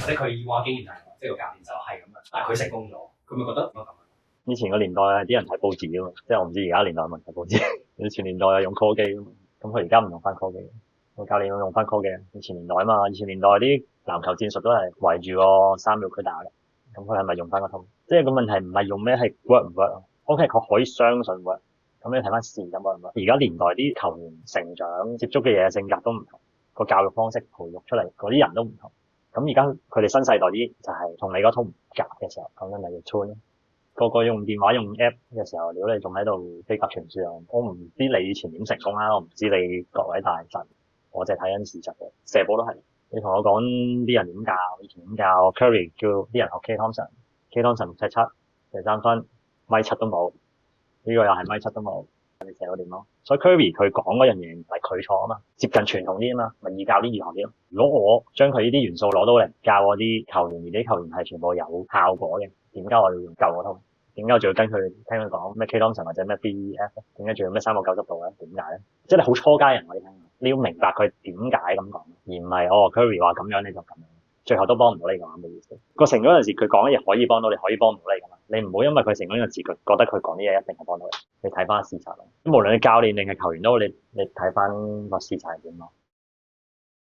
或者佢以往經驗係，即係個教練就係咁樣，但係佢成功咗，佢咪覺得咁。以前個年代係啲人睇報紙啊嘛，即係我唔知而家年代有冇人睇報紙。以前年代係用 call 機啊嘛，咁佢而家唔用翻 call 機，個教練用翻 call 機。以前年代啊嘛，以前年代啲籃球戰術都係圍住個3秒區打嘅，咁佢係咪用翻個套？即係個問題唔係用咩係 work 唔 work，OK 佢可以相信 work，咁你睇翻事咁 work 唔 work。而家年代啲球員成長接觸嘅嘢性格都唔同，個教育方式培育出嚟嗰啲人都唔同，咁而家佢哋新世代啲就係同你嗰套唔夾嘅時候，咁樣咪要 tune。個個用電話用 app 嘅時候，如果你仲喺度飛鴿傳書啊，我唔知你以前點成功啦，我唔知你各位大神，我淨係睇緊事實嘅。射波都係，你同我講啲人點教，以前點教 Curry 叫啲人學 K Thompson 6'7", 射3分，1.7米都冇，呢個又係1.7米都冇，你射到點咯？所以 Curry 佢講嗰樣嘢唔係佢錯啊嘛，接近傳統啲啊嘛，咪易教啲易學啲咯。如果我將佢呢啲元素攞到嚟教我啲球員，而啲球員係全部有效果嘅，點解我要用舊嗰套？點解我仲要跟佢聽佢講咩 K Thompson 或者咩 BEF？ 點解仲要咩390度咧？點解咧？即係你好初階人我哋聽，你要明白佢點解咁講，而唔係Curry 話咁樣你就咁樣，最後都幫唔到你㗎嘛，冇意思。個成嗰陣時佢講嘅嘢可以幫到你，可以幫唔到你㗎嘛。你唔好因為佢成功呢個字，覺得佢講啲嘢一定係幫到你。你睇翻事實咯，無論你教練定係球員都好，你睇翻個事實係點咯。